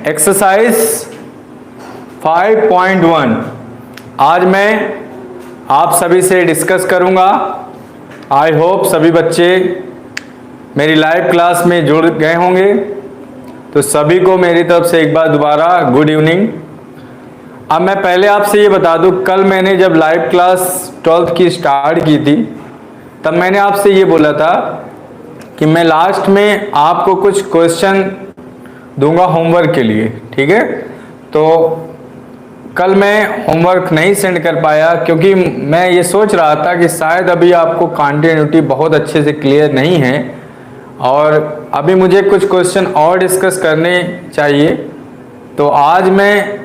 Exercise 5.1 आज मैं आप सभी से डिस्कस करूंगा। आई होप सभी बच्चे मेरी लाइव क्लास में जुड़ गए होंगे, तो सभी को मेरी तरफ से एक बार दोबारा गुड इवनिंग। अब मैं पहले आपसे ये बता दूं, कल मैंने जब लाइव क्लास 12th की स्टार्ट की थी तब मैंने आपसे ये बोला था कि मैं लास्ट में आपको कुछ क्वेश्चन दूंगा होमवर्क के लिए, ठीक है। तो कल मैं होमवर्क नहीं सेंड कर पाया क्योंकि मैं ये सोच रहा था कि शायद अभी आपको कंटिन्यूटी बहुत अच्छे से क्लियर नहीं है और अभी मुझे कुछ क्वेश्चन और डिस्कस करने चाहिए। तो आज मैं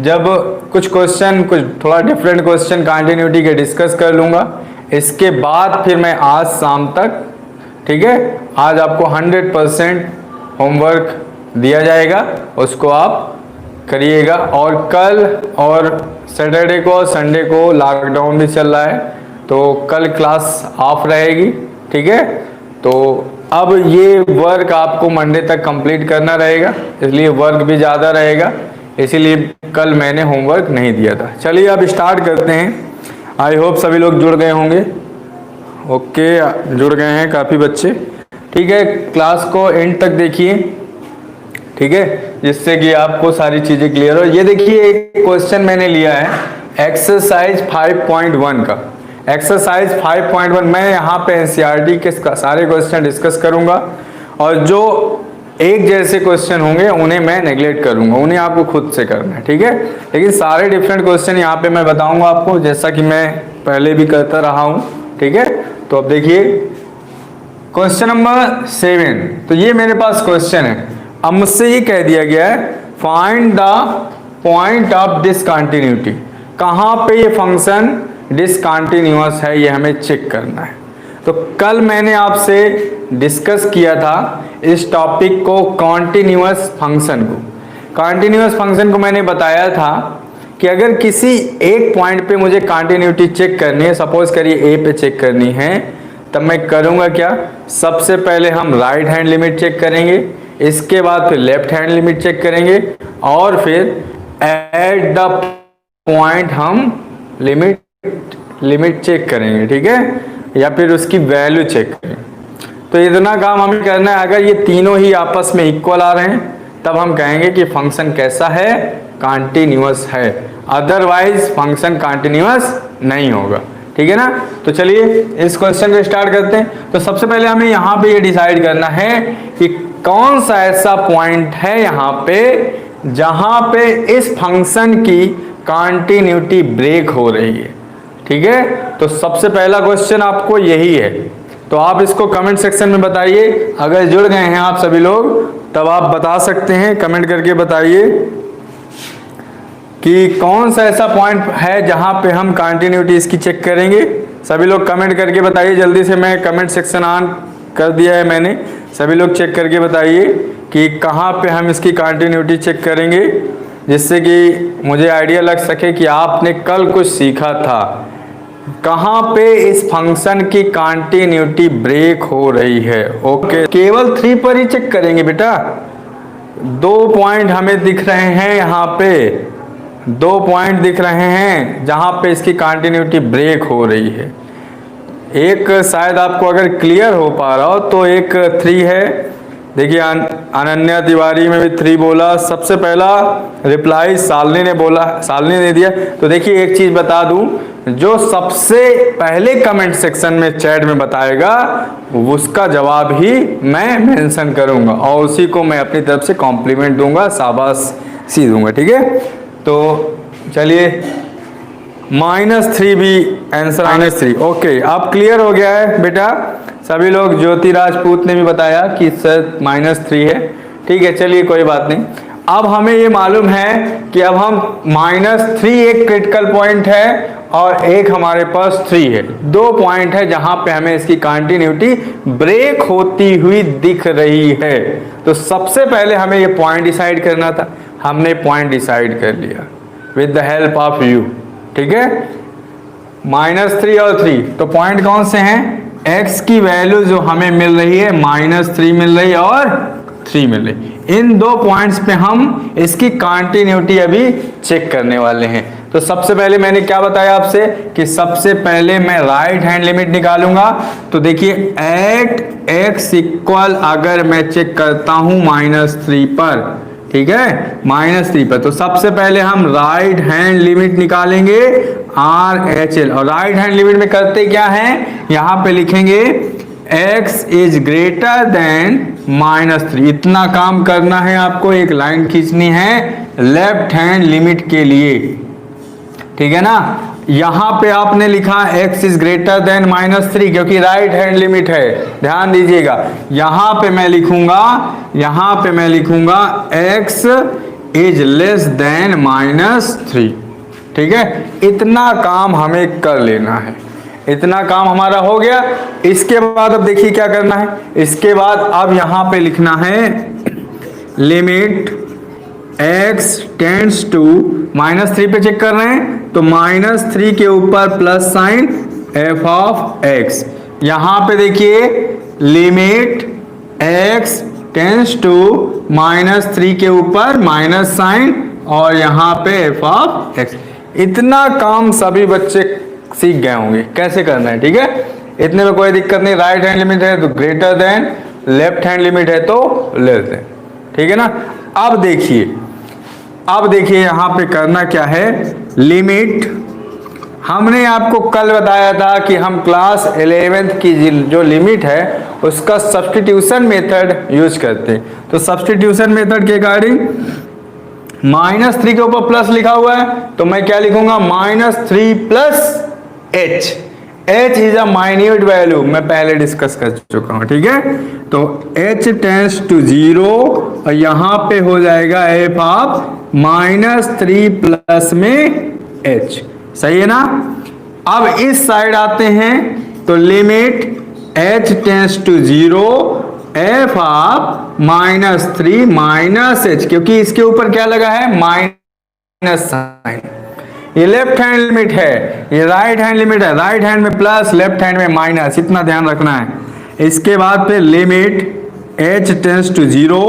जब कुछ थोड़ा डिफरेंट क्वेश्चन कंटिन्यूटी के डिस्कस कर लूँगा, इसके बाद फिर मैं आज शाम तक, ठीक है, आज आपको 100% होमवर्क दिया जाएगा, उसको आप करिएगा। और कल और सैटरडे को और संडे को लॉकडाउन भी चल रहा है, तो कल क्लास ऑफ रहेगी, ठीक है। तो अब ये वर्क आपको मंडे तक कंप्लीट करना रहेगा, इसलिए वर्क भी ज़्यादा रहेगा, इसीलिए कल मैंने होमवर्क नहीं दिया था। चलिए अब स्टार्ट करते हैं। आई होप सभी लोग जुड़ गए होंगे। ओके, जुड़ गए हैं काफ़ी बच्चे, ठीक है। क्लास को एंड तक देखिए, ठीक है, जिससे कि आपको सारी चीज़ें क्लियर हो। ये देखिए एक क्वेश्चन मैंने लिया है एक्सरसाइज 5.1 का। एक्सरसाइज 5.1 मैं यहाँ पे एनसीईआरटी के सारे क्वेश्चन डिस्कस करूँगा और जो एक जैसे क्वेश्चन होंगे उन्हें मैं नेगलेक्ट करूँगा, उन्हें आपको खुद से करना है, ठीक है। लेकिन सारे डिफरेंट क्वेश्चन यहाँ पे मैं बताऊँगा आपको, जैसा कि मैं पहले भी करता रहा हूँ, ठीक है। तो अब देखिए क्वेश्चन नंबर 7। तो ये मेरे पास क्वेश्चन है। अब मुझसे ये कह दिया गया है find the point of discontinuity. कहाँ पे ये फंक्शन डिसकंटिन्यूअस है ये हमें चेक करना है। तो कल मैंने आपसे डिस्कस किया था इस टॉपिक को, कॉन्टिन्यूअस फंक्शन को। कॉन्टिन्यूअस फंक्शन को मैंने बताया था कि अगर किसी एक पॉइंट पे मुझे कॉन्टिन्यूटी चेक करनी है, सपोज करिए ए पे चेक करनी है, तब मैं करूँगा क्या, सबसे पहले हम राइट हैंड लिमिट चेक करेंगे, इसके बाद फिर लेफ्ट हैंड लिमिट चेक करेंगे और फिर एट द पॉइंट हम लिमिट चेक करेंगे, ठीक है, या फिर उसकी वैल्यू चेक करेंगे। तो इतना काम हमें करना है। अगर ये तीनों ही आपस में इक्वल आ रहे हैं तब हम कहेंगे कि फंक्शन कैसा है, कॉन्टिन्यूअस है, अदरवाइज फंक्शन कॉन्टिन्यूअस नहीं होगा, ठीक है ना। तो चलिए इस क्वेश्चन को स्टार्ट करते हैं। तो सबसे पहले हमें यहाँ पे ये डिसाइड करना है कि कौन सा ऐसा पॉइंट है यहाँ पे जहाँ पे इस फंक्शन की कॉन्टिन्यूटी ब्रेक हो रही है, ठीक है। तो सबसे पहला क्वेश्चन आपको यही है। तो आप इसको कमेंट सेक्शन में बताइए। अगर जुड़ गए हैं आप सभी लोग तब आप बता सकते हैं, कमेंट करके बताइए कि कौन सा ऐसा पॉइंट है जहां पे हम कंटिन्यूटी इसकी चेक करेंगे। सभी लोग कमेंट करके बताइए जल्दी से। मैं कमेंट सेक्शन ऑन कर दिया है मैंने, सभी लोग चेक करके बताइए कि कहां पे हम इसकी कंटिन्यूटी चेक करेंगे, जिससे कि मुझे आइडिया लग सके कि आपने कल कुछ सीखा था। कहां पे इस फंक्शन की कंटिन्यूटी ब्रेक हो रही है। ओके, केवल 3 पर ही चेक करेंगे बेटा। 2 पॉइंट हमें दिख रहे हैं यहाँ पे, 2 पॉइंट दिख रहे हैं जहां पे इसकी कंटिन्यूटी ब्रेक हो रही है। एक शायद आपको अगर क्लियर हो पा रहा हो तो एक 3 है। देखिए अनन्या तिवारी में भी 3 बोला। सबसे पहला रिप्लाई शालिनी ने बोला, शालिनी ने दिया। तो देखिए एक चीज बता दूं, जो सबसे पहले कमेंट सेक्शन में चैट में बताएगा उसका जवाब ही मैं मेंशन करूंगा और उसी को मैं अपनी तरफ से कॉम्प्लीमेंट दूंगा, शाबाशी दूंगा, ठीक है। तो चलिए -3 भी आंसर, -3। ओके, अब क्लियर हो गया है बेटा सभी लोग। ज्योति राजपूत ने भी बताया कि सर -3 है, ठीक है। चलिए कोई बात नहीं। अब हमें ये मालूम है कि अब हम -3 एक क्रिटिकल पॉइंट है और एक हमारे पास 3 है। 2 पॉइंट है जहां पे हमें इसकी कंटिन्यूटी ब्रेक होती हुई दिख रही है। तो सबसे पहले हमें ये पॉइंट डिसाइड करना था, हमने पॉइंट डिसाइड कर लिया with the help of you, ठीक है। -3 और 3, तो पॉइंट कौन से हैं, x की वैल्यू जो हमें मिल रही है -3 मिल रही है और 3 मिल रही। इन दो पॉइंट्स पे हम इसकी कंटिन्यूटी अभी चेक करने वाले हैं। तो सबसे पहले मैंने क्या बताया आपसे कि सबसे पहले मैं राइट हैंड लिमिट निकालूंगा। तो देखिए एट एक्स इक्वल अगर मैं चेक करता हूं -3 पर, ठीक है, -3 पर, तो सबसे पहले हम राइट हैंड लिमिट निकालेंगे RHL। और राइट हैंड लिमिट में करते क्या है, यहां पे लिखेंगे x इज ग्रेटर देन -3। इतना काम करना है आपको, एक लाइन खींचनी है लेफ्ट हैंड लिमिट के लिए, ठीक है ना। यहां पे आपने लिखा x इज ग्रेटर देन -3 क्योंकि राइट हैंड लिमिट है, ध्यान दीजिएगा। यहां पे मैं लिखूंगा x इज लेस देन -3, ठीक है। इतना काम हमें कर लेना है, इतना काम हमारा हो गया। इसके बाद अब देखिए क्या करना है, इसके बाद अब यहां पे लिखना है लिमिट x टेंड्स टू -3 पे चेक कर रहे हैं तो -3 के ऊपर plus sign f of x। यहां पे देखिए लिमिट x टेंड्स टू -3 के ऊपर माइनस साइन और यहां पे f ऑफ x। इतना काम सभी बच्चे सीख गए होंगे कैसे करना है, ठीक है। इतने में कोई दिक्कत नहीं। राइट हैंड लिमिट है तो greater than, left hand limit है तो लेस देन, ठीक है ना। अब देखिए यहां पे करना क्या है, लिमिट हमने आपको कल बताया था कि हम क्लास 11th की जो लिमिट है उसका सब्स्टिट्यूशन मेथड यूज करते हैं। तो सब्स्टिट्यूशन मेथड के अकॉर्डिंग -3 के ऊपर प्लस लिखा हुआ है तो मैं क्या लिखूंगा, -3 plus h। h is a minute value, मैं पहले डिस्कस कर चुका हूं, ठीक है। तो h टेंड्स टू 0 और यहां पे हो जाएगा f ऑफ -3 प्लस में h, सही है ना। अब इस साइड आते हैं तो limit h tends to 0 f of -3 minus h, क्योंकि इसके ऊपर क्या लगा है, माइनस साइन। ये लेफ्ट हैंड लिमिट है, ये राइट हैंड लिमिट है। राइट हैंड में प्लस, लेफ्ट हैंड में माइनस, इतना ध्यान रखना है। इसके बाद पे लिमिट h टेंड्स टू 0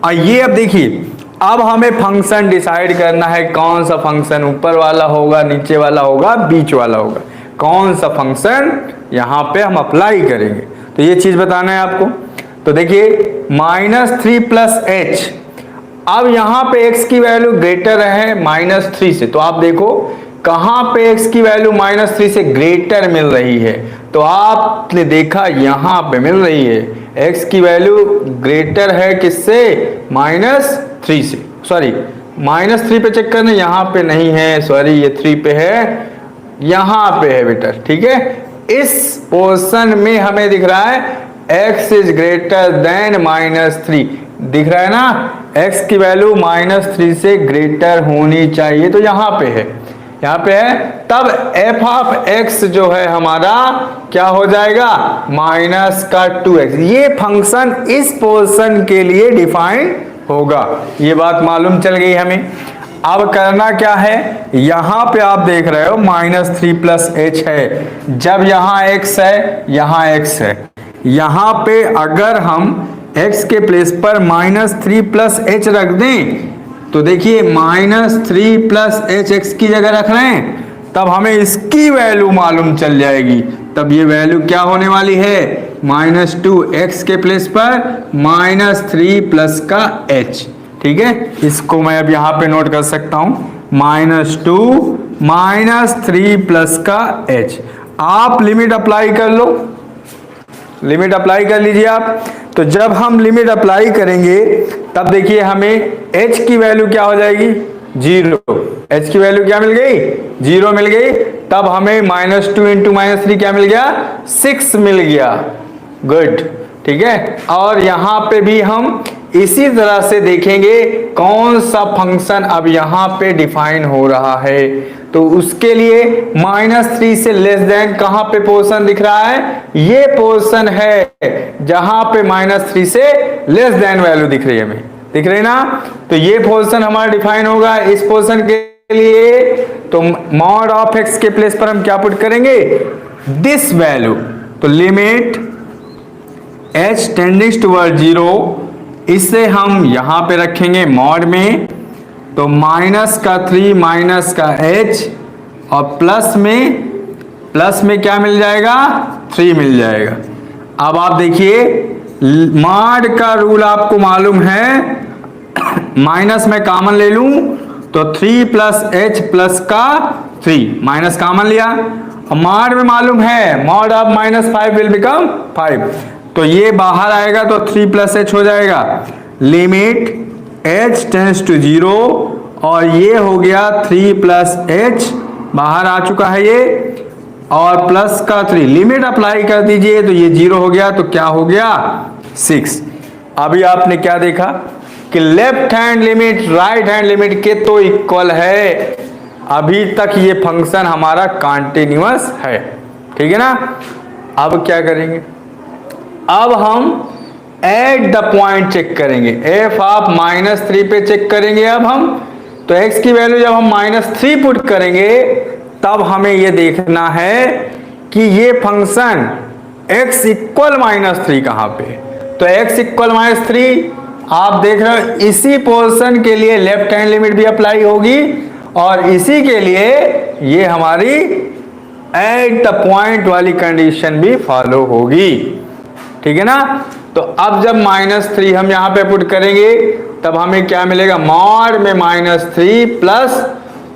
और ये अब देखिए अब हमें फंक्शन डिसाइड करना है, कौन सा फंक्शन ऊपर वाला होगा, नीचे वाला होगा, बीच वाला होगा, कौन सा फंक्शन यहां पे हम अप्लाई करेंगे। तो ये चीज बताना है आपको। तो देखिए -3 प्लस h, अब यहां पे x की वैल्यू ग्रेटर है -3 से, तो आप देखो कहां पे x की वैल्यू -3 से ग्रेटर मिल रही है, तो आपने देखा यहां पे मिल रही है x की वैल्यू ग्रेटर है किससे, -3 से। सॉरी -3 पे चेक करना, यहां पे नहीं है, सॉरी ये 3 पे है, यहां पे है बेटा, ठीक है। इस पोर्शन में हमें दिख रहा है x इज ग्रेटर देन -3, दिख रहा है ना, x की वैल्यू -3 से ग्रेटर होनी चाहिए, तो यहां पे है, यहां पे है। तब f ऑफ x जो है हमारा क्या हो जाएगा, -2x। ये फंक्शन इस पोर्शन के लिए डिफाइन होगा, ये बात मालूम चल गई हमें। अब करना क्या है, यहां पे आप देख रहे हो -3 प्लस h है, जब यहां x है यहां x है, यहां पे अगर हम x के प्लेस पर -3 प्लस h रख दें तो देखिए -3 प्लस h x की जगह रख रहे हैं, तब हमें इसकी वैल्यू मालूम चल जाएगी। तब ये वैल्यू क्या होने वाली है, -2x के प्लेस पर -3 प्लस का h, ठीक है। इसको मैं अब यहां पे नोट कर सकता हूं, -2 -3 प्लस का h। आप लिमिट अप्लाई कर लो, लिमिट अप्लाई कर लीजिए आप। तो जब हम लिमिट अप्लाई करेंगे तब देखिए हमें h की वैल्यू क्या हो जाएगी, 0। h की वैल्यू क्या मिल गई, 0 मिल गई। तब हमें -2 इंटू -3 क्या मिल गया, 6 मिल गया, गुड, ठीक है। और यहां पे भी हम इसी तरह से देखेंगे कौन सा फंक्शन अब यहां पे डिफाइन हो रहा है। तो उसके लिए -3 से लेस देन कहां पे पोर्शन दिख रहा है, ये पोर्शन है जहां पे -3 से लेस देन वैल्यू दिख रही है, हमें दिख रही ना। तो ये पोर्शन हमारा डिफाइन होगा इस पोर्शन के लिए। तो मॉड ऑफ x के प्लेस पर हम क्या पुट करेंगे, दिस वैल्यू। तो लिमिट h टेंडिंग टुवर्ड 0 इसे हम यहां पे रखेंगे मॉड में, तो माइनस का 3 माइनस का h और प्लस में क्या मिल जाएगा, 3 मिल जाएगा। अब आप देखिए मॉड का रूल आपको मालूम है, माइनस में कॉमन ले लूं तो 3 प्लस h प्लस का 3, माइनस कॉमन लिया, और मॉड में मालूम है मॉड ऑफ -5 विल बिकम 5, तो ये बाहर आएगा तो 3 प्लस h हो जाएगा, लिमिट h टेंड्स टू 0, और ये हो गया 3 प्लस h, बाहर आ चुका है ये, और प्लस का 3, लिमिट अप्लाई कर दीजिए तो ये 0 हो गया, तो क्या हो गया 6। अभी आपने क्या देखा कि left hand limit right hand limit के तो इक्वल है, अभी तक ये फंक्शन हमारा कॉन्टिन्यूअस है, ठीक है ना। अब क्या करेंगे, अब हम एट द पॉइंट चेक करेंगे, f ऑफ -3 पे चेक करेंगे। अब हम तो x की वैल्यू जब हम -3 पुट करेंगे तब हमें ये देखना है कि ये फंक्शन x इक्वल -3 कहाँ पे, तो x इक्वल -3 आप देख रहे हो, इसी पोर्शन के लिए लेफ्ट हैंड लिमिट भी अप्लाई होगी और इसी के लिए ये हमारी एट द पॉइंट वाली कंडीशन भी फॉलो होगी, ठीक है ना। तो अब जब -3 हम यहां पे पुट करेंगे तब हमें क्या मिलेगा, मॉड में -3 प्लस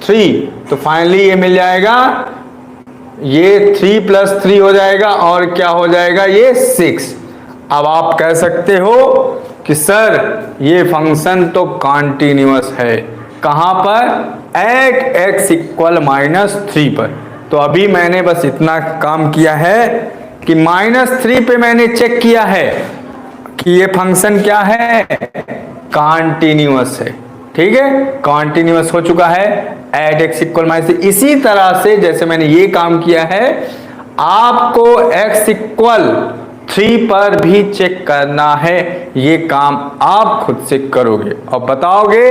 3, तो फाइनली ये मिल जाएगा, ये 3 प्लस 3 हो जाएगा और क्या हो जाएगा ये 6। अब आप कह सकते हो कि सर ये फंक्शन तो कॉन्टिन्यूअस है, कहां पर, एट x इक्वल -3 पर। तो अभी मैंने बस इतना काम किया है कि -3 पे मैंने चेक किया है कि ये फंक्शन क्या है, कॉन्टिन्यूअस है, ठीक है, कॉन्टिन्यूअस हो चुका है एट x इक्वल -3। इसी तरह से जैसे मैंने ये काम किया है, आपको x इक्वल 3 पर भी चेक करना है, ये काम आप खुद से करोगे और बताओगे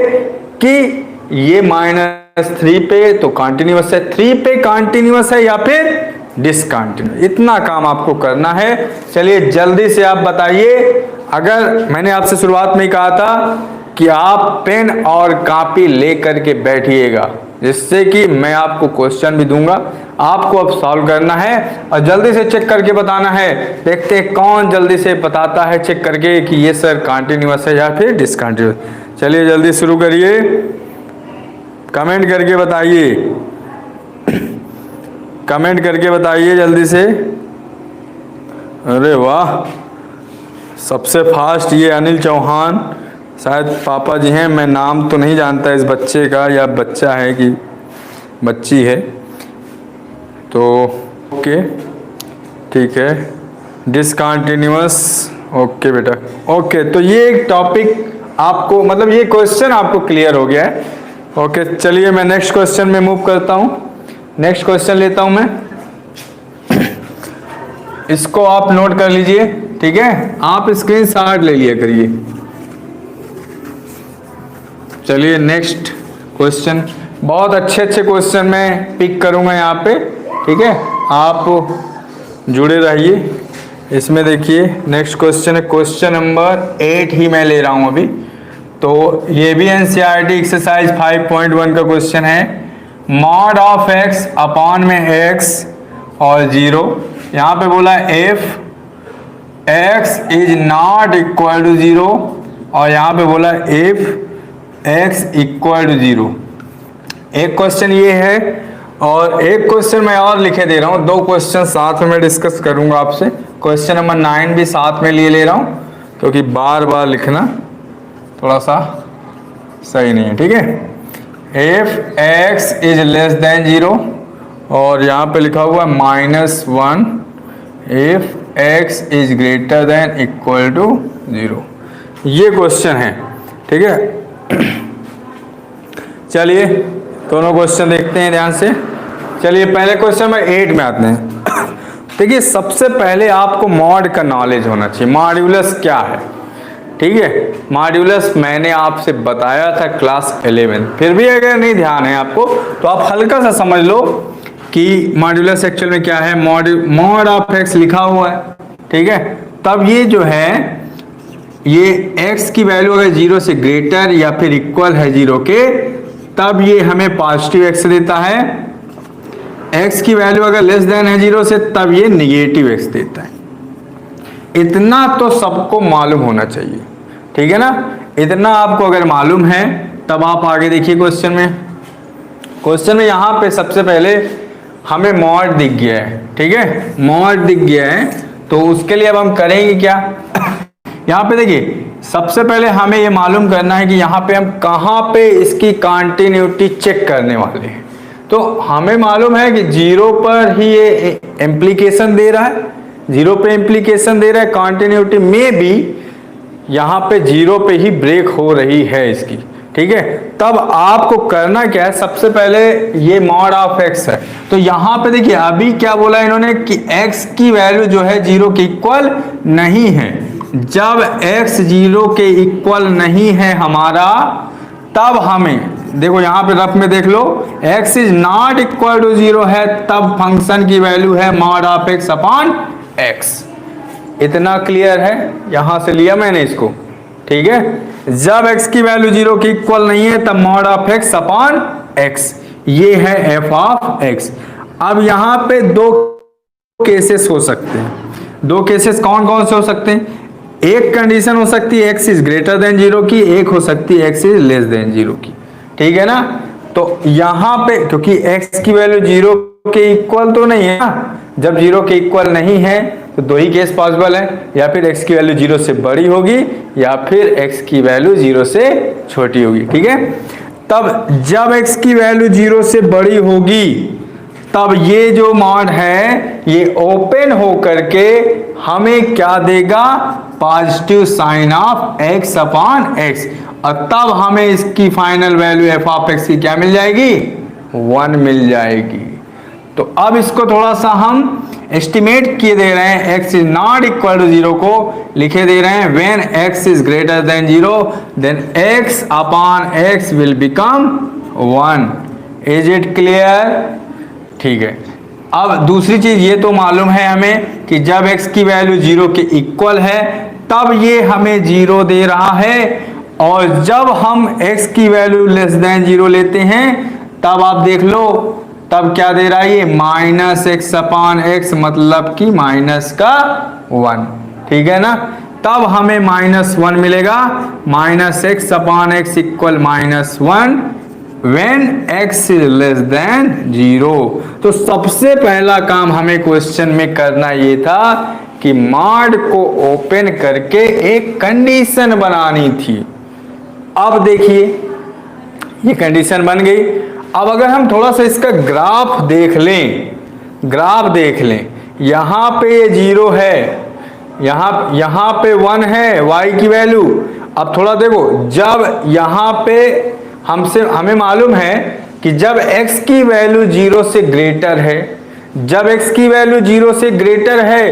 कि ये -3 पे तो कॉन्टिन्यूअस है, 3 पे कॉन्टिन्यूअस है या फिर डिसकंटिन्यूअस, इतना काम आपको करना है। चलिए जल्दी से आप बताइए, अगर मैंने आपसे शुरुआत में ही कहा था कि आप पेन और कॉपी लेकर के बैठिएगा, जिससे कि मैं आपको क्वेश्चन भी दूंगा, आपको अब सॉल्व करना है और जल्दी से चेक करके बताना है। देखते हैं कौन जल्दी से बताता है चेक करके कि ये सर कॉन्टिन्यूअस है या फिर डिसकंटिन्यूअस। चलिए जल्दी शुरू करिए, कमेंट करके बताइए, कमेंट करके बताइए जल्दी से। अरे वाह, सबसे फास्ट ये अनिल चौहान, शायद पापा जी हैं, मैं नाम तो नहीं जानता इस बच्चे का, या बच्चा है कि बच्ची है, तो ओके ठीक है, डिसकंटिन्यूअस, ओके बेटा ओके। तो ये एक टॉपिक आपको, मतलब ये क्वेश्चन आपको क्लियर हो गया है। ओके चलिए मैं नेक्स्ट क्वेश्चन में मूव करता हूँ, नेक्स्ट क्वेश्चन लेता हूँ मैं, इसको आप नोट कर लीजिए, ठीक है, आप स्क्रीनशॉट ले लिया करिए। चलिए नेक्स्ट क्वेश्चन, बहुत अच्छे अच्छे क्वेश्चन मैं पिक करूंगा यहाँ पे, ठीक है, आप जुड़े रहिए। इसमें देखिए नेक्स्ट क्वेश्चन है, क्वेश्चन नंबर 8 ही मैं ले रहा हूँ अभी, तो ये भी एनसीईआरटी एक्सरसाइज 5.1 का क्वेश्चन है। मॉड ऑफ x अपॉन में x और 0, यहाँ पे बोला f x is not equal to 0, और यहाँ पे बोला if x इक्वल टू 0। एक क्वेश्चन ये है और एक क्वेश्चन मैं और लिखे दे रहा हूँ, दो क्वेश्चन साथ में मैं डिस्कस करूंगा आपसे। क्वेश्चन नंबर 9 भी साथ में ले रहा हूँ क्योंकि बार बार लिखना थोड़ा सा सही नहीं है, ठीक है। if x is less than 0, और यहाँ पे लिखा हुआ -1 if x is greater than equal to 0, ये क्वेश्चन है, ठीक है। चलिए दोनों क्वेश्चन देखते हैं ध्यान से। चलिए पहले क्वेश्चन नंबर 8 में आते हैं। देखिए सबसे पहले आपको मॉड का नॉलेज होना चाहिए, मॉड्यूलस क्या है, ठीक है। मॉड्यूलस मैंने आपसे बताया था क्लास 11, फिर भी अगर नहीं ध्यान है आपको तो आप हल्का सा समझ लो कि मॉड्यूलस एक्चुअल में क्या है। मॉड ऑफ एक्स लिखा हुआ है, ठीक है, तब ये जो है ये x की वैल्यू अगर 0 से ग्रेटर या फिर इक्वल है 0 के, तब ये हमें पॉजिटिव x देता है। x की वैल्यू अगर लेस देन है 0 से, तब ये निगेटिव x देता है। इतना तो सबको मालूम होना चाहिए, ठीक है ना। इतना आपको अगर मालूम है तब आप आगे देखिए क्वेश्चन में। क्वेश्चन में यहाँ पे सबसे पहले हमें मॉड दिख गया है, ठीक है, मॉड दिख गया है। तो उसके लिए अब हम करेंगे क्या, यहाँ पे देखिए सबसे पहले हमें ये मालूम करना है कि यहाँ पे हम कहाँ पे इसकी कंटिन्यूटी चेक करने वाले हैं। तो हमें मालूम है कि 0 पर ही ये इम्प्लीकेशन दे रहा है, 0 पे इम्प्लीकेशन दे रहा है, कंटिन्यूटी में भी यहाँ पे 0 पे ही ब्रेक हो रही है इसकी, ठीक है। तब आपको करना क्या है, सबसे पहले ये मॉड ऑफ x है। तो यहाँ पे देखिए अभी क्या बोला इन्होंने कि x की वैल्यू जो है 0 के इक्वल नहीं है। जब x 0 के इक्वल नहीं है हमारा, तब हमें देखो यहाँ पे रफ में देख लो, x is not equal to 0 है, तब फंक्शन की वैल्यू है mod of x upon x। इतना क्लियर है, यहां से लिया मैंने इसको, ठीक है। जब x की वैल्यू 0 के इक्वल नहीं है, तब mod of x upon x, ये है f ऑफ x। अब यहां पे दो केसेस हो सकते हैं। दो केसेस कौन कौन से हो सकते हैं, एक कंडीशन हो सकती है x इज ग्रेटर देन 0 की, एक हो सकती है x इज लेस देन 0 की, ठीक है ना। तो यहां पे क्योंकि x की वैल्यू 0 के इक्वल तो नहीं है ना, जब 0 के इक्वल नहीं है तो दो ही केस पॉसिबल है, या फिर x की वैल्यू 0 से बड़ी होगी या फिर x की वैल्यू 0 से छोटी होगी, ठीक है। तब जब x की वैल्यू 0 से बड़ी होगी, तब ये जो मॉड है ये ओपन हो करके हमें क्या देगा, positive sign of x upon x, और तब हमें इसकी final value f of x की क्या मिल जाएगी, 1 मिल जाएगी। तो अब इसको थोड़ा सा हम एस्टिमेट किए दे रहे हैं, x is not equal to 0 को लिखे दे रहे हैं, when x is greater than 0 then x upon x will become 1। Is it clear, ठीक है। अब दूसरी चीज ये तो मालूम है हमें कि जब x की वैल्यू 0 के इक्वल है, तब ये हमें 0 दे रहा है, और जब हम x की वैल्यू लेस देन 0 लेते हैं, तब आप देख लो तब क्या दे रहा है ये माइनस x अपॉन x, मतलब कि माइनस का 1, ठीक है ना। तब हमें -1 मिलेगा, minus x upon x equal -1 when x is less than 0। तो सबसे पहला काम हमें क्वेश्चन में करना ये था कि मॉड को ओपन करके एक कंडीशन बनानी थी। अब देखिए ये कंडीशन बन गई। अब अगर हम थोड़ा सा इसका ग्राफ देख लें, यहाँ पे ये 0 है, यहाँ पे 1 है y की वैल्यू। अब थोड़ा देखो, जब यहाँ पे हमें मालूम है कि जब x की वैल्यू 0 से ग्रेटर है, जब x की वैल्यू 0 से ग्रेटर है,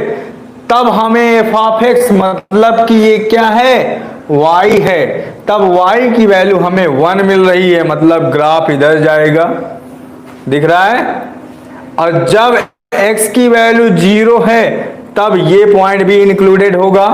तब हमें f ऑफ x मतलब कि ये क्या है, y है, तब y की वैल्यू हमें 1 मिल रही है, मतलब ग्राफ इधर जाएगा, दिख रहा है। और जब x की वैल्यू 0 है, तब ये पॉइंट भी इंक्लूडेड होगा,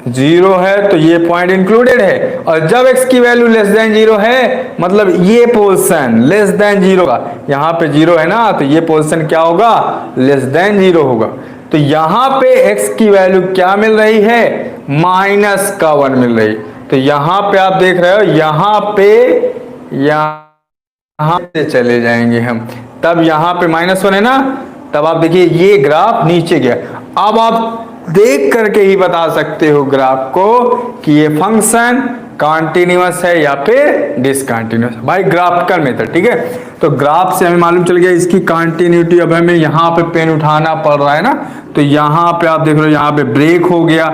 0 है तो ये पॉइंट इंक्लूडेड है। और जब x की वैल्यू लेस देन 0 है, मतलब ये पोर्शन लेस देन 0 का, यहाँ पे 0 है ना, तो ये पोर्शन क्या होगा, लेस देन 0 होगा। तो यहाँ पे x की वैल्यू क्या मिल रही है, -1 मिल रही। तो यहाँ पे आप देख रहे हो, यहाँ पे चले जाएंगे हम, तब यहाँ पे -1 है ना, तब आप देखिए ये ग्राफ नीचे गया। अब आप देख करके ही बता सकते हो ग्राफ को कि ये फंक्शन कॉन्टिन्यूअस है या फिर डिसकंटिन्यूअस, भाई ग्राफिकल मेथड, ठीक है। तो ग्राफ से हमें मालूम चल गया इसकी कंटिन्यूटी। अब हमें यहाँ पे पेन उठाना पड़ रहा है ना, तो यहाँ पे आप देख लो, यहाँ पे ब्रेक हो गया,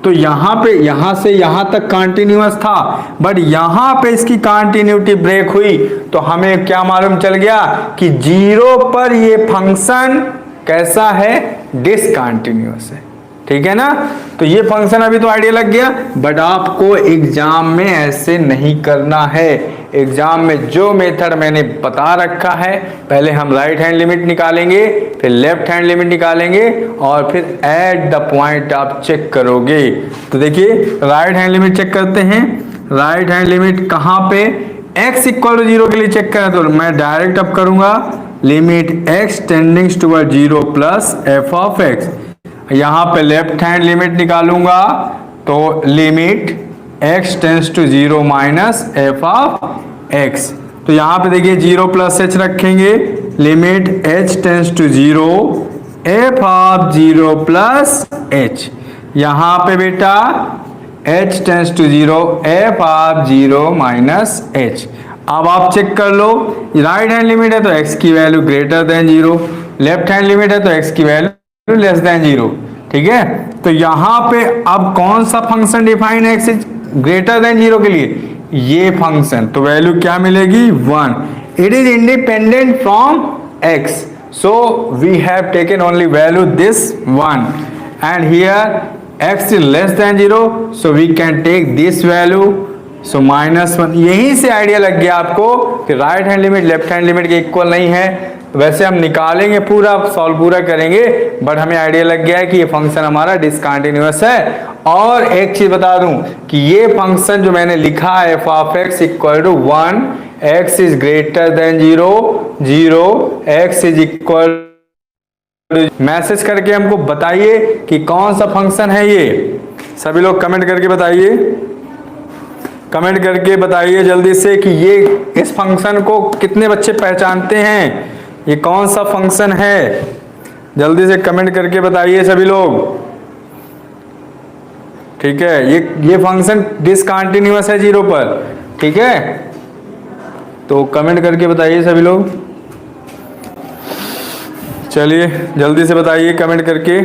तो यहाँ पे यहाँ से यहाँ तक कंटिन्यूअस था, बट यहाँ पे इसकी कंटिन्यूटी ब्रेक हुई, तो हमें क्या मालूम चल गया कि 0 पर ये फंक्शन कैसा है, डिसकंटिन्यूअस है, ठीक है ना। तो ये फंक्शन अभी तो आइडिया लग गया, बट आपको एग्जाम में ऐसे नहीं करना है। एग्जाम में जो मेथड मैंने बता रखा है, पहले हम राइट हैंड लिमिट निकालेंगे, फिर लेफ्ट हैंड लिमिट निकालेंगे और फिर एट द पॉइंट आप चेक करोगे। तो देखिए राइट हैंड लिमिट चेक करते हैं। राइट हैंड लिमिट कहाँ पे, x इक्वल टू 0 के लिए चेक करें तो मैं डायरेक्ट अब करूंगा limit x tendings toward 0 plus F of x। यहाँ पे लेफ्ट हैंड लिमिट निकालूंगा तो limit x tends to 0 minus F of x। तो यहाँ पे देखिए 0 प्लस h रखेंगे, limit h tends to 0 F of 0 plus h। यहाँ पे बेटा h tends to 0 F of 0 minus h। अब आप चेक कर लो, राइट हैंड लिमिट है तो x की value greater than 0, left hand limit है तो x की वैल्यू लेस देन 0। ठीक है, तो यहाँ पे अब कौन सा फंक्शन डिफाइन है x इज ग्रेटर देन 0 के लिए, ये फंक्शन। तो वैल्यू क्या मिलेगी 1। It is independent from x, so we have taken only value this 1 and here x is less than 0, so we can take this value, so -1। यहीं से idea लग गया आपको कि right hand limit left hand limit के equal नहीं है। वैसे हम निकालेंगे, पूरा सॉल्व पूरा करेंगे, बट हमें आइडिया लग गया है कि ये फंक्शन हमारा डिसकंटिन्यूअस है। और एक चीज बता दूं कि ये फंक्शन जो मैंने लिखा है f of x equal to 1, x is greater than 0, 0 x is equal. Message करके हमको बताइए कि कौन सा फंक्शन है ये। सभी लोग कमेंट करके बताइए, कमेंट करके बताइए जल्दी से कि ये इस फंक्शन को कितने बच्चे पहचानते हैं, ये कौन सा फंक्शन है। जल्दी से कमेंट करके बताइए सभी लोग। ठीक है, ये फंक्शन डिसकंटिन्यूअस है 0 पर। ठीक है, तो कमेंट करके बताइए सभी लोग। चलिए जल्दी से बताइए कमेंट करके।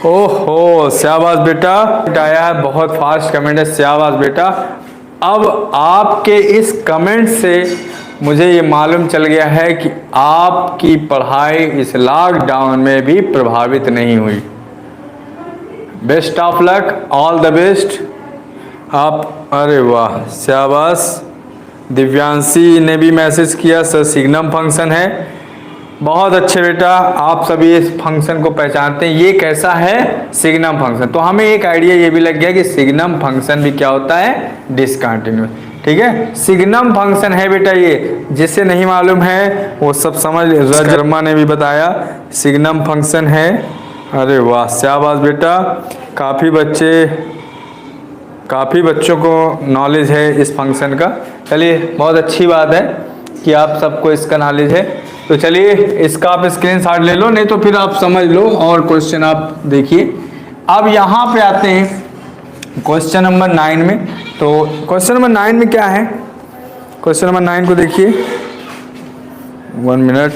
ओहो शाबाश बेटा, आया है बहुत फास्ट कमेंट है, शाबाश बेटा। अब आपके इस कमेंट से मुझे ये मालूम चल गया है कि आपकी पढ़ाई इस लॉकडाउन में भी प्रभावित नहीं हुई। Best of luck, all the best. आप, अरे वाह शाबाश। दिव्यांशी ने भी मैसेज किया, सर सिग्नम फंक्शन है। बहुत अच्छे बेटा, आप सभी इस फंक्शन को पहचानते हैं। ये कैसा है, सिग्नम फंक्शन। तो हमें एक आइडिया ये भी लग गया कि सिग्नम फंक्शन भी क्या होता है, डिसकंटिन्यूअस। ठीक है, सिग्नम फंक्शन है बेटा ये, जिसे नहीं मालूम है वो सब समझ। शर्मा ने भी बताया सिग्नम फंक्शन है। अरे वाह शाबाश बेटा, काफ़ी बच्चों को नॉलेज है इस फंक्शन का। चलिए बहुत अच्छी बात है कि आप सबको इसका नॉलेज है। तो चलिए इसका आप स्क्रीनशॉट ले लो, नहीं तो फिर आप समझ लो और क्वेश्चन आप देखिए। अब यहाँ पे आते हैं क्वेश्चन नंबर 9 में। तो क्वेश्चन नंबर 9 में क्या है, क्वेश्चन नंबर 9 को देखिए, 1 minute.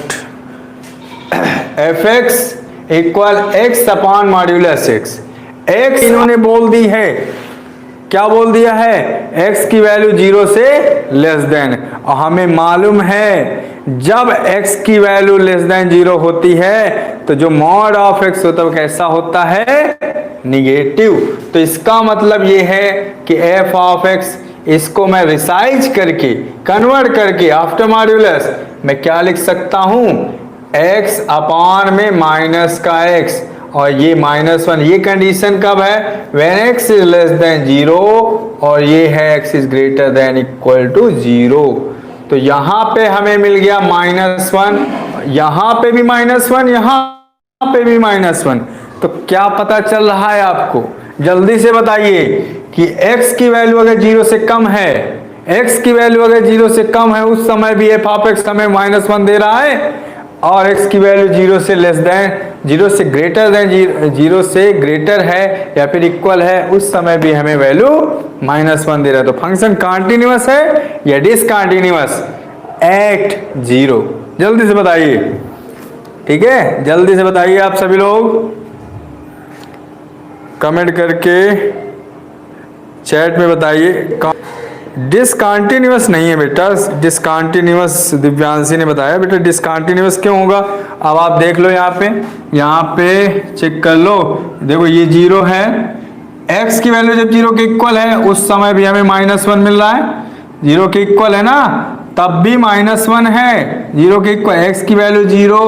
F x equal x upon modulus x. X इन्होंने बोल दी है, क्या बोल दिया है, x की वैल्यू 0 से लेस देन। और हमें मालूम है जब x की वैल्यू लेस देन 0 होती है तो जो मॉड ऑफ x होता है वो कैसा होता है, निगेटिव। तो इसका मतलब ये है कि f ऑफ x, इसको मैं रिसाइज करके कन्वर्ट करके आफ्टर मॉड्यूलस मैं क्या लिख सकता हूं, x अपॉन में माइनस का x, और ये -1। ये कंडीशन कब है, when x is less than 0, और ये है x is greater than equal to 0। तो यहाँ पे हमें मिल गया -1, यहाँ पे भी -1, यहाँ पे भी -1। तो क्या पता चल रहा है आपको, जल्दी से बताइए कि x की वैल्यू अगर 0 से कम है, x की वैल्यू अगर 0 से कम है उस समय भी f ऑफ x हमें -1 दे रहा है, और x की वैल्यू 0 से लेस देन, 0 से ग्रेटर देन 0 से ग्रेटर है या फिर इक्वल है उस समय भी हमें वैल्यू -1 दे रहा है। तो फंक्शन कॉन्टिन्यूअस है या डिसकंटिन्यूअस, एट 0। जल्दी से बताइए, ठीक है, जल्दी से बताइए आप सभी लोग कमेंट करके चैट में बताइए। डिसकंटिन्यूअस नहीं है बेटा, डिसकंटिन्यूअस दिव्यांशी ने बताया बेटा। डिसकंटिन्यूअस क्यों होगा, अब आप देख लो, यहाँ पे चेक कर लो। देखो ये 0 है, x की वैल्यू जब 0 के इक्वल है उस समय भी हमें -1 मिल रहा है, जीरो के इक्वल है ना, तब भी -1 है। जीरो के इक्वल, x की वैल्यू 0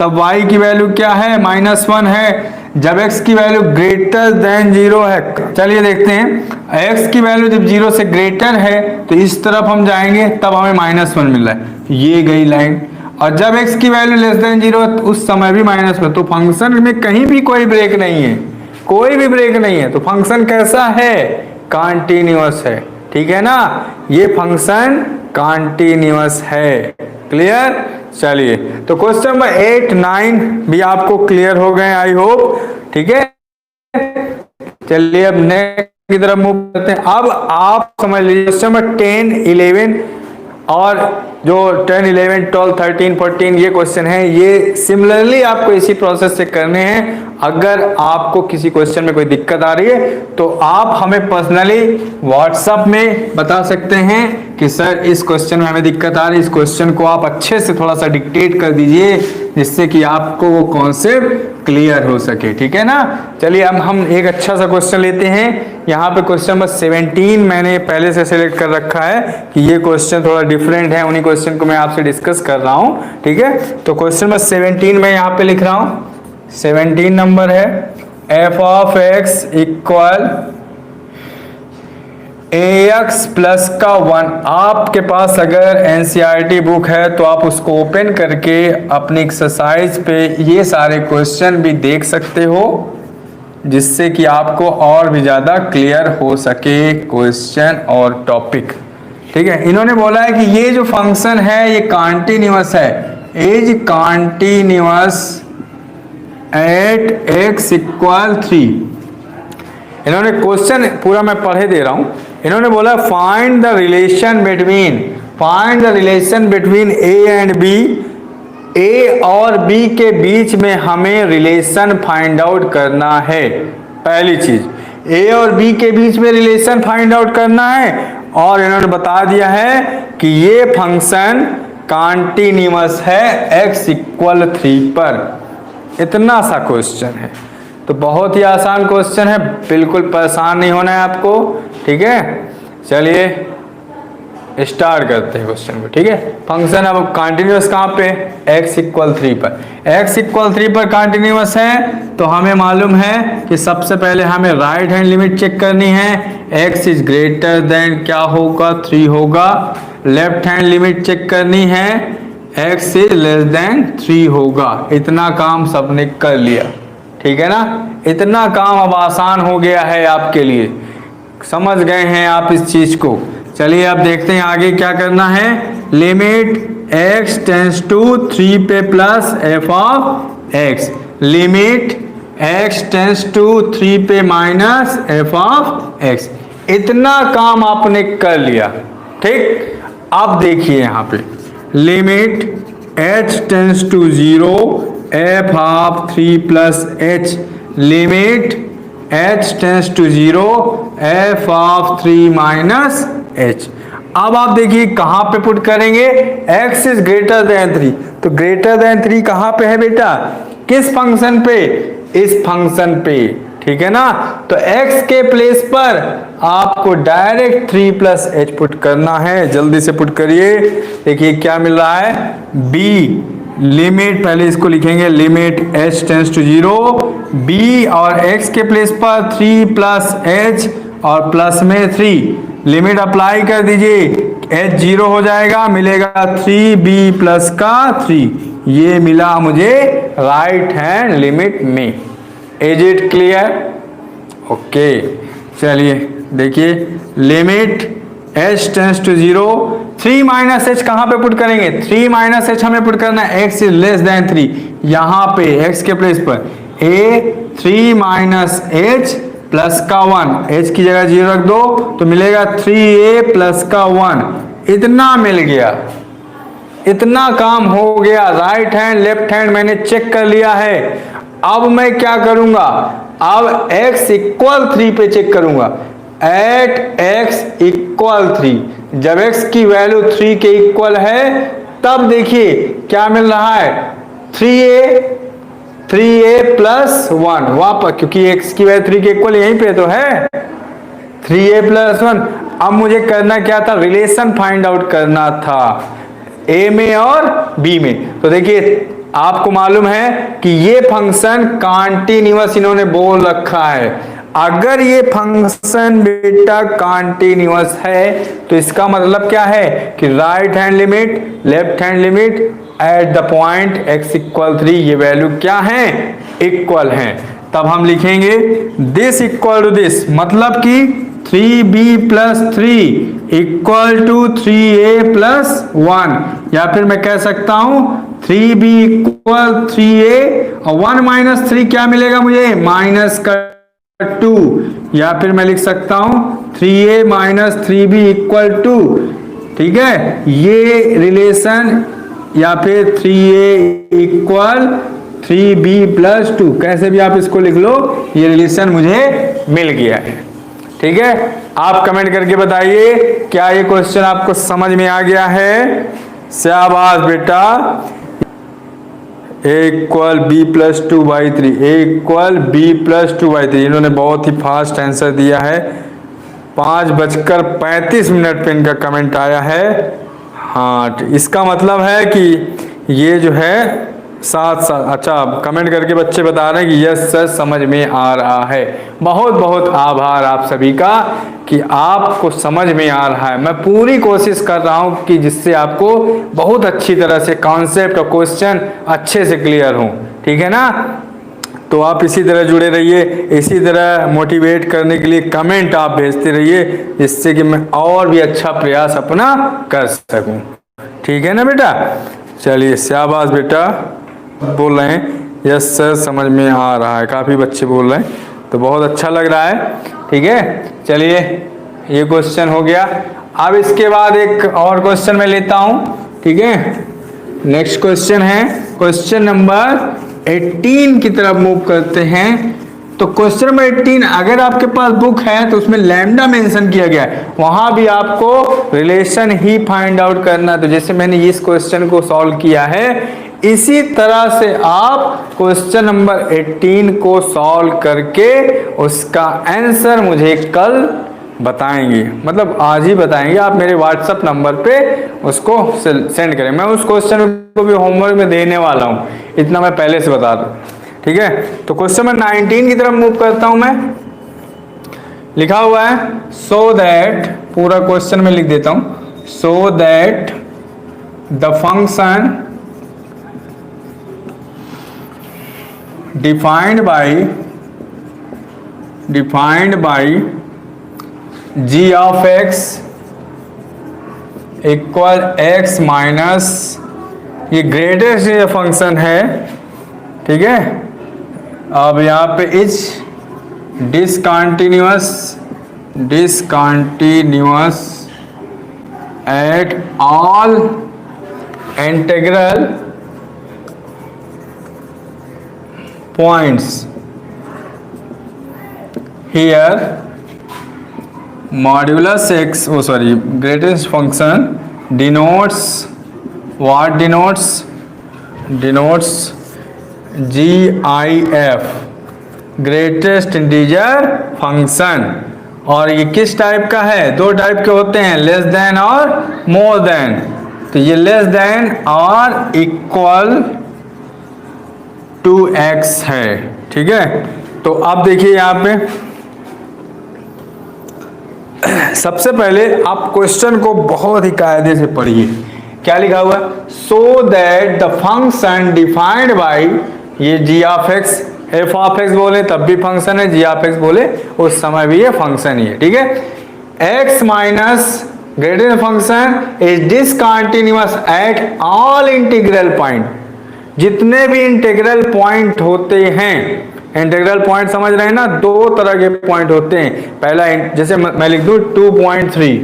तब y की वैल्यू क्या है, -1 है। जब x की वैल्यू ग्रेटर देन 0 है, चलिए देखते हैं, x की वैल्यू जब 0 से ग्रेटर है तो इस तरफ हम जाएंगे, तब हमें -1 मिल रहा है, ये गई लाइन। और जब x की वैल्यू लेस देन 0 उस समय भी -1, तो फंक्शन में कहीं भी कोई ब्रेक नहीं है, कोई भी ब्रेक नहीं है। तो फंक्शन कैसा है, कॉन्टिन्यूअस है, ठीक है ना, ये फंक्शन कॉन्टिन्यूअस है। क्लियर? चलिए, तो क्वेश्चन नंबर 8, 9 भी आपको क्लियर हो गए आई होप, ठीक है। चलिए अब नेक्स्ट की तरफ मूव करते हैं। अब आप समझ लीजिए क्वेश्चन नंबर 10, 11 और जो 10, 11, 12, 13, 14 ये क्वेश्चन है, ये सिमिलरली आपको इसी प्रोसेस से करने हैं। अगर आपको किसी क्वेश्चन में कोई दिक्कत आ रही है तो आप हमें पर्सनली व्हाट्सएप में बता सकते हैं कि सर इस क्वेश्चन में हमें दिक्कत आ रही है, इस क्वेश्चन को आप अच्छे से थोड़ा सा डिक्टेट कर दीजिए जिससे कि आपको वो कॉन्सेप्ट क्लियर हो सके, ठीक है ना। चलिए अब हम एक अच्छा सा क्वेश्चन लेते हैं। यहाँ पे क्वेश्चन नंबर 17 मैंने पहले से सिलेक्ट कर रखा है कि ये क्वेश्चन थोड़ा डिफरेंट है, उन्हीं क्वेश्चन को मैं आपसे डिस्कस कर रहा हूँ, ठीक है। तो क्वेश्चन नंबर 17 मैं यहाँ पे लिख रहा हूँ, 17 नंबर है, f of x equal ax plus का 1। आपके पास अगर एनसीईआरटी बुक है तो आप उसको ओपन करके अपनी एक्सरसाइज पे ये सारे क्वेश्चन भी देख सकते हो, जिससे कि आपको और भी ज़्यादा क्लियर हो सके क्वेश्चन और टॉपिक, ठीक है। इन्होंने बोला है कि ये जो फंक्शन है ये कॉन्टिन्यूअस है, is continuous at x equal 3। इन्होंने क्वेश्चन पूरा मैं पढ़े दे रहा हूं। इन्होंने बोला find the relation between a and b, a और b के बीच में हमें रिलेशन फाइंड आउट करना है। पहली चीज, a और b के बीच में रिलेशन फाइंड आउट करना है, और इन्होंने बता दिया है कि ये फंक्शन कॉन्टिन्यूअस है x इक्वल 3 पर। इतना सा क्वेश्चन है, तो बहुत ही आसान क्वेश्चन है, बिल्कुल परेशान नहीं होना है आपको, ठीक है। चलिए स्टार्ट करते हैं क्वेश्चन को, ठीक है। फंक्शन अब कॉन्टिन्यूअस कहाँ पे, x इक्वल 3 पर। x इक्वल 3 पर कॉन्टिन्यूअस है तो हमें मालूम है कि सबसे पहले हमें राइट हैंड लिमिट चेक करनी है, x इज ग्रेटर देन क्या होगा, 3 होगा। लेफ्ट हैंड लिमिट चेक करनी है, x इज लेस देन 3 होगा। इतना काम सबने कर लिया, ठीक है ना। इतना काम अब आसान हो गया है आपके लिए, समझ गए हैं आप इस चीज को। चलिए अब देखते हैं आगे क्या करना है। लिमिट x टेंस टू 3 पे plus f of x, limit x tends to 3 पे माइनस f ऑफ x। इतना काम आपने कर लिया, ठीक। अब देखिए यहाँ पे limit h tends to 0 f of 3 plus h, limit h tends to 0 f of 3 minus h। अब आप देखिए कहां पे पुट करेंगे, x इज ग्रेटर देन 3, तो ग्रेटर देन 3 कहां पे है बेटा, किस फंक्शन पे, इस फंक्शन पे, ठीक है ना। तो x के प्लेस पर आपको डायरेक्ट 3 प्लस h पुट करना है। जल्दी से पुट करिए, देखिए क्या मिल रहा है, b लिमिट, पहले इसको लिखेंगे limit h tends to 0, b और x के प्लेस पर 3 प्लस h और प्लस में 3, लिमिट अप्लाई कर दीजिए, h 0 हो जाएगा, मिलेगा 3b प्लस का 3, ये मिला मुझे राइट हैंड लिमिट में। Is it clear? ओके, चलिए देखिए limit h tends to 0, 3 minus h कहां पे पुट करेंगे, 3 माइनस h हमें पुट करना है, x इज लेस देन 3, यहां पे x के प्लेस पर a 3 माइनस h प्लस का 1, h की जगह 0 रख दो तो मिलेगा 3a प्लस का 1। इतना मिल गया, इतना काम हो गया। राइट हैंड लेफ्ट हैंड मैंने चेक कर लिया है। अब मैं क्या करूंगा, अब x इक्वल 3 पे चेक करूंगा, एट x इक्वल 3, जब x की वैल्यू 3 के इक्वल है तब देखिए क्या मिल रहा है, 3a प्लस 1 वापस, क्योंकि x की वैल्यू 3 के इक्वल यहीं पे तो है, 3a प्लस 1। अब मुझे करना क्या था, रिलेशन फाइंड आउट करना था a में और b में। तो देखिए आपको मालूम है कि ये फंक्शन कॉन्टिन्यूअस इन्होंने बोल रखा है। अगर ये फंक्शन बेटा कॉन्टिन्यूअस है तो इसका मतलब क्या है कि right hand limit left hand limit at the point x equal 3 ये वैल्यू क्या है, इक्वल है। तब हम लिखेंगे दिस इक्वल टू दिस, मतलब कि 3b plus 3 equal to 3a plus 1, या फिर मैं कह सकता हूं 3b इक्वल 3a और 1 माइनस 3 क्या मिलेगा मुझे, माइनस का 2, या फिर मैं लिख सकता हूं 3a माइनस 3b इक्वल 2। ठीक है, ये रिलेशन, या फिर 3a इक्वल 3b प्लस 2, कैसे भी आप इसको लिख लो, ये रिलेशन मुझे मिल गया है। ठीक है, आप कमेंट करके बताइए क्या ये क्वेश्चन आपको समझ में आ गया है। शाबाश बेटा। a equal b plus 2/3, a equal b plus 2/3, इन्होंने बहुत ही फास्ट आंसर दिया है। 5:35 पे इनका कमेंट आया है। हाँ, इसका मतलब है कि ये जो है साथ साथ, अच्छा कमेंट करके बच्चे बता रहे हैं कि यस सर समझ में आ रहा है। बहुत बहुत आभार आप सभी का कि आपको समझ में आ रहा है। मैं पूरी कोशिश कर रहा हूं कि जिससे आपको बहुत अच्छी तरह से कॉन्सेप्ट और क्वेश्चन अच्छे से क्लियर हो। ठीक है ना, तो आप इसी तरह जुड़े रहिए, इसी तरह मोटिवेट करने के लिए कमेंट आप भेजते रहिए, जिससे कि मैं और भी अच्छा प्रयास अपना कर सकूं। ठीक है ना बेटा, चलिए शाबाश बेटा। बोल रहे हैं यस सर समझ में आ रहा है, काफ़ी बच्चे बोल रहे हैं, तो बहुत अच्छा लग रहा है। ठीक है, चलिए ये क्वेश्चन हो गया। अब इसके बाद एक और क्वेश्चन मैं लेता हूँ। ठीक है, नेक्स्ट क्वेश्चन है क्वेश्चन नंबर 18 की तरफ मूव करते हैं। तो क्वेश्चन नंबर 18 अगर आपके पास बुक है तो उसमें लैम्डा मेंशन किया गया है, वहां भी आपको रिलेशन ही फाइंड आउट करना। तो जैसे मैंने इस क्वेश्चन को सॉल्व किया है, इसी तरह से आप क्वेश्चन नंबर 18 को सॉल्व करके उसका आंसर मुझे कल बताएंगे, मतलब आज ही बताएंगे। आप मेरे व्हाट्सएप नंबर पे उसको सेंड करें। मैं उस क्वेश्चन को भी होमवर्क में देने वाला हूं, इतना मैं पहले से बता दूं। ठीक है, तो क्वेश्चन नंबर 19 की तरफ मूव करता हूं मैं। लिखा हुआ है सो दैट, पूरा क्वेश्चन में लिख देता हूं, सो that the function defined by g of x equal x minus, ये ग्रेटेस्ट ये फंक्शन है। ठीक है, अब यहाँ पे is discontinuous at all integral points here modulus x, greatest function denotes what, denotes GIF, greatest integer function. और ये किस टाइप का है, दो टाइप के होते हैं, लेस देन और मोर देन। तो ये लेस देन और इक्वल 2x है। ठीक है, तो अब देखिए यहाँ पे सबसे पहले आप क्वेश्चन को बहुत ही कायदे से पढ़िए। क्या लिखा हुआ है, सो that the function defined by, ये g of x, f of x बोले तब भी फंक्शन है, g ऑफ x बोले उस समय भी ये फंक्शन ही है। ठीक है, x minus greatest function is discontinuous at all integral point, जितने भी इंटीग्रल पॉइंट होते हैं। इंटीग्रल पॉइंट समझ रहे हैं ना, दो तरह के पॉइंट होते हैं। पहला जैसे मैं लिख दूं 2.3,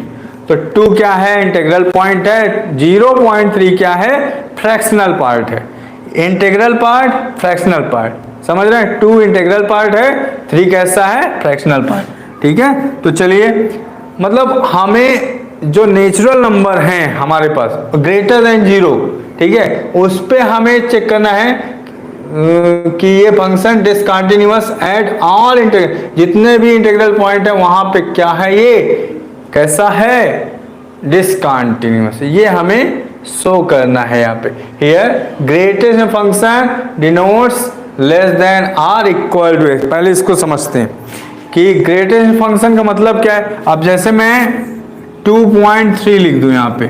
तो 2 क्या है, इंटीग्रल पॉइंट है। 0.3 क्या है, फ्रैक्शनल पार्ट है। इंटीग्रल पार्ट, फ्रैक्शनल पार्ट, समझ रहे हैं। 2 इंटीग्रल पार्ट है, 3 कैसा है, फ्रैक्शनल पार्ट। ठीक है, तो चलिए मतलब हमें जो नेचुरल नंबर हैं हमारे पास ग्रेटर देन 0, ठीक है, उस पे हमें चेक करना है कि ये function discontinuous at all integral, जितने भी इंटीग्रल पॉइंट है वहां पे क्या है, ये कैसा है, डिसकंटिन्यूअस। ये हमें शो करना है यहाँ पे। Here greatest function denotes less than or equal to x. पहले इसको समझते हैं कि ग्रेटेस्ट फंक्शन का मतलब क्या है। अब जैसे मैं 2.3 लिख दूं यहाँ पे,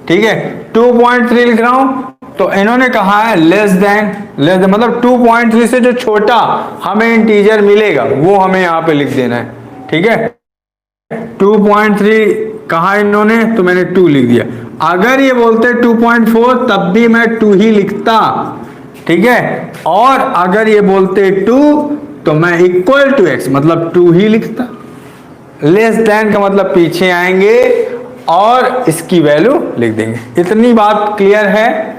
ठीक है, 2.3 लिख रहा हूं, तो इन्होंने कहा है लेस देन मतलब 2.3 से जो छोटा हमें इंटीजर मिलेगा वो हमें यहाँ पे लिख देना है, ठीक है। 2.3 कहा इन्होंने, तो मैंने 2 लिख दिया। अगर ये बोलते 2.4 तब भी मैं 2 ही लिखता, ठीक है। और अगर ये बोलते 2 तो मैं इक्वल टू एक्स मतलब 2 ही लिखता। लेस देन का मतलब पीछे आएंगे और इसकी वैल्यू लिख देंगे। इतनी बात क्लियर है,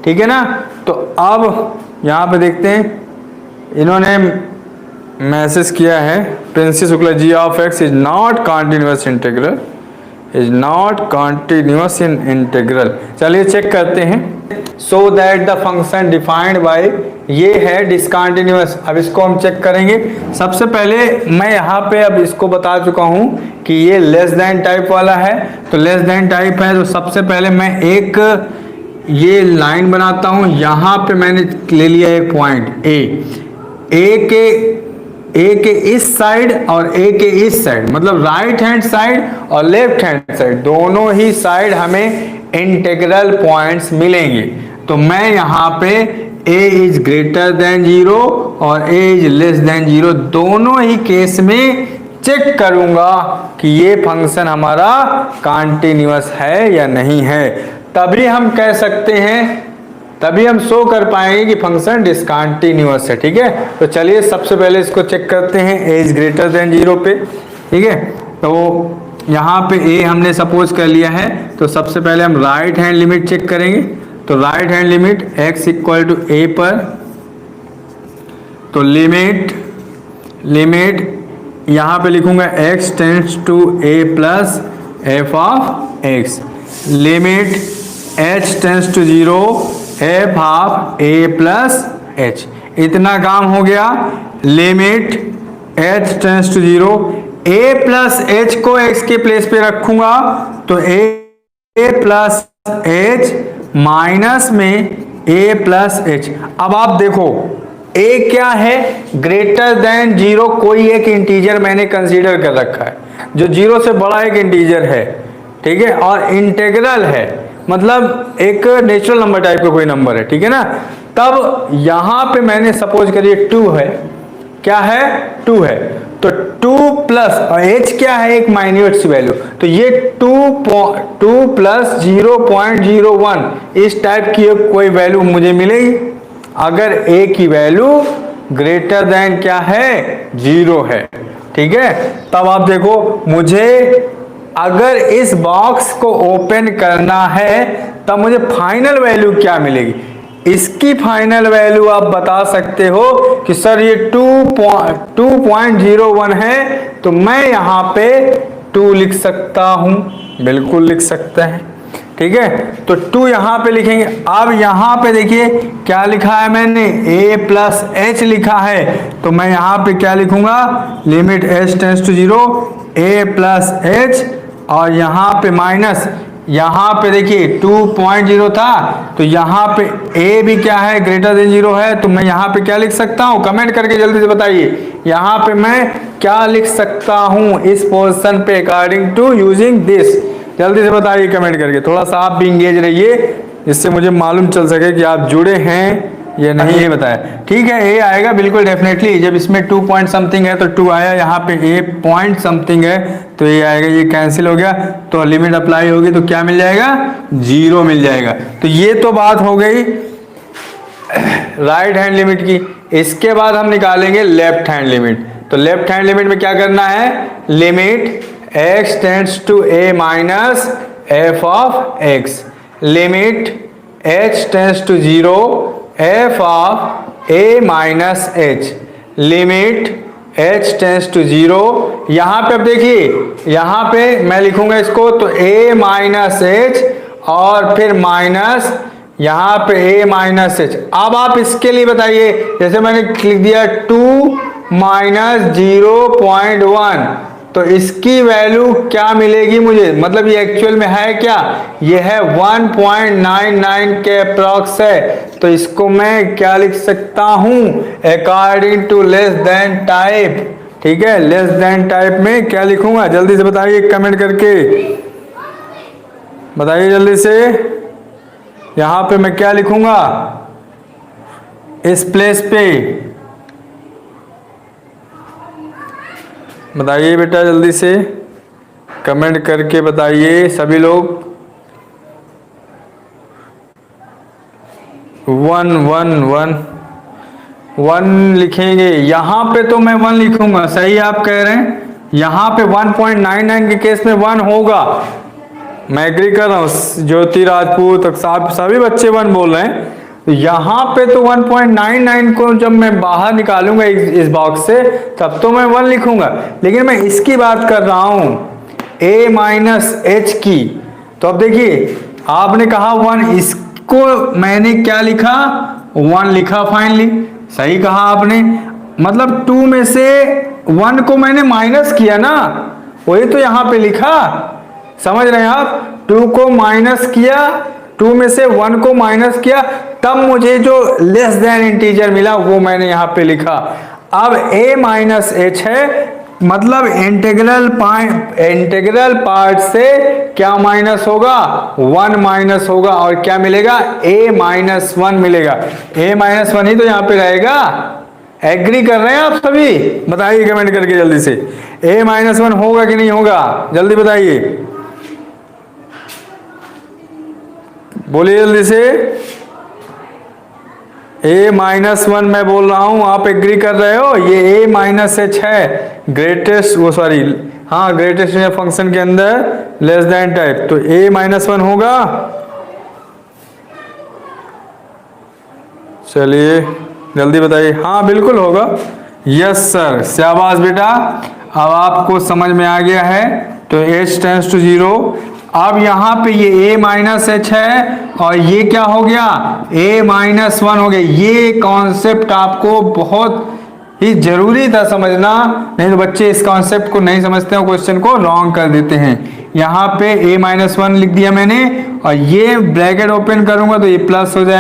ठीक है ना। तो अब यहां पे देखते हैं, इन्होंने मैसेज किया है Princess Shukla, g of x is not continuous integral, is not continuous in integral. चलिए चेक करते हैं। So that the function defined by, ये है डिसकंटिन्यूअस। अब इसको हम चेक करेंगे। सबसे पहले मैं यहाँ पे अब इसको बता चुका हूँ कि ये लेस देन टाइप वाला है, तो लेस देन टाइप है। तो सबसे पहले मैं एक ये लाइन बनाता हूँ। यहाँ पे मैंने ले लिया एक पॉइंट ए के इस साइड और ए के इस साइड, मतलब राइट हैंड साइड और लेफ्ट हैंड साइड दोनों ही साइड हमें इंटीग्रल पॉइंट्स मिलेंगे। तो मैं यहाँ पे a इज ग्रेटर देन 0 और a इज लेस देन 0 दोनों ही केस में चेक करूंगा कि ये फंक्शन हमारा कॉन्टिन्यूअस है या नहीं है। तभी हम कह सकते हैं, तभी हम शो कर पाएंगे कि फंक्शन डिसकंटिन्यूअस है, ठीक है। तो चलिए सबसे पहले इसको चेक करते हैं a इज ग्रेटर देन 0 पे, ठीक है। तो यहाँ पे a हमने सपोज कर लिया है, तो सबसे पहले हम राइट हैंड लिमिट चेक करेंगे। तो right hand limit x equal to a पर, तो लिमिट यहाँ पे लिखूंगा x tends to a plus F of x, limit h tends to 0 F of a plus h। इतना काम हो गया। Limit h tends to 0, a plus h को x के प्लेस पे रखूंगा, तो a प्लस h माइनस में a प्लस h। अब आप देखो a क्या है, ग्रेटर देन 0 कोई एक इंटीजर मैंने कंसीडर कर रखा है जो 0 से बड़ा एक इंटीजर है, ठीक है, और इंटीग्रल है, मतलब एक नेचुरल नंबर टाइप का कोई नंबर है, ठीक है ना। तब यहां पे मैंने सपोज करिए 2 है, क्या है, 2 है, तो 2 प्लस और h क्या है, एक माइन्यूट सी वैल्यू, तो ये 2 प्लस 0.01 इस टाइप की कोई वैल्यू मुझे मिलेगी अगर a की वैल्यू ग्रेटर देन क्या है, 0 है, ठीक है। तब आप देखो, मुझे अगर इस बॉक्स को ओपन करना है तब मुझे फाइनल वैल्यू क्या मिलेगी। इसकी फाइनल वैल्यू आप बता सकते हो कि सर ये 2.01 है, तो मैं यहाँ पे 2 लिख सकता हूँ, बिल्कुल लिख सकते हैं, ठीक है। तो 2 यहाँ पे लिखेंगे। अब यहाँ पे देखिए क्या लिखा है मैंने, a प्लस h लिखा है, तो मैं यहाँ पे क्या लिखूंगा, limit h tends to 0 a plus h, और यहाँ पे माइनस, यहाँ पे देखिए 2.0 था, तो यहाँ पे a भी क्या है, ग्रेटर देन 0 है, तो मैं यहाँ पे क्या लिख सकता हूँ, कमेंट करके जल्दी से बताइए यहाँ पे मैं क्या लिख सकता हूँ इस पोर्शन पे अकॉर्डिंग टू यूजिंग दिस। जल्दी से बताइए कमेंट करके, थोड़ा सा आप भी इंगेज रहिए जिससे मुझे मालूम चल सके कि आप जुड़े हैं या नहीं, ये बताया, ठीक है। ए आएगा बिल्कुल डेफिनेटली, जब इसमें 2 पॉइंट समथिंग है तो 2 आया, यहाँ पे ए पॉइंट समथिंग है तो ये आएगा, ये कैंसिल हो गया, तो लिमिट अप्लाई होगी तो क्या मिल जाएगा, 0 मिल जाएगा। तो ये तो बात हो गई राइट हैंड लिमिट की। इसके बाद हम निकालेंगे लेफ्ट हैंड लिमिट। तो लेफ्ट हैंड लिमिट में क्या करना है, limit x tends to a minus F of x, limit h tends to 0 F of a minus h, limit h tends to 0। यहाँ पे अब देखिए, यहाँ पे मैं लिखूंगा इसको, तो a माइनस h और फिर माइनस यहाँ पे a माइनस एच। अब आप इसके लिए बताइए, जैसे मैंने लिख दिया 2 माइनस 0.1, तो इसकी वैल्यू क्या मिलेगी मुझे, मतलब ये एक्चुअल में है क्या, ये है 1.99 के अप्रॉक्स है। तो इसको मैं क्या लिख सकता हूं, according to less than type. ठीक है, लेस देन टाइप में क्या लिखूंगा, जल्दी से बताइए कमेंट करके, बताइए जल्दी से। यहां पे मैं क्या लिखूंगा इस प्लेस पे, बताइए बेटा जल्दी से कमेंट करके बताइए सभी लोग। 1 1 1 1 लिखेंगे, यहां पे तो मैं 1 लिखूंगा, सही आप कह रहे हैं। यहां पे 1.99 के केस में 1 होगा, मैं एग्री कर रहा हूं। ज्योति राजपूत सभी बच्चे 1 बोल रहे हैं। तो यहां पे तो 1.99 को जब मैं बाहर निकालूंगा इस बॉक्स से, तब तो मैं 1 लिखूंगा, लेकिन मैं इसकी बात कर रहा हूं a माइनस एच की। तो अब देखिए, आपने कहा 1, इसको मैंने क्या लिखा, 1 लिखा फाइनली, सही कहा आपने। मतलब 2 में से 1 को मैंने माइनस किया ना, वही तो यहां पे लिखा, समझ रहे हैं आप। 2 को माइनस किया, 2 में से 1 को माइनस किया, तब मुझे जो लेस देन इंटीजर मिला वो मैंने यहां पे लिखा। अब a माइनस एच है, मतलब इंटीग्रल पार्ट से क्या माइनस होगा, 1 माइनस होगा, और क्या मिलेगा, a माइनस 1 मिलेगा। a माइनस 1 ही तो यहां पे रहेगा, एग्री कर रहे हैं आप सभी, बताइए कमेंट करके जल्दी से, a माइनस 1 होगा कि नहीं होगा, जल्दी बताइए, बोलिए जल्दी से। a माइनस 1 मैं बोल रहा हूं, आप एग्री कर रहे हो, ये a माइनस एच है, ग्रेटेस्ट हाँ ग्रेटेस्ट फंक्शन के अंदर लेस देन टाइप, तो a माइनस 1 होगा। चलिए जल्दी बताइए, हाँ बिल्कुल होगा, यस सर, शाबाश बेटा, अब आपको समझ में आ गया है। तो h टेंड्स टू 0। अब यहाँ पे ये a माइनस एच है, और ये क्या हो गया, a माइनस 1 हो गया। ये कॉन्सेप्ट आपको बहुत ही जरूरी था समझना, नहीं तो बच्चे इस कॉन्सेप्ट को नहीं समझते हैं, क्वेश्चन को रॉन्ग कर देते हैं। यहाँ पे a माइनस 1 लिख दिया मैंने, और ये ब्रैकेट ओपन करूंगा तो ये प्लस हो जाएगा।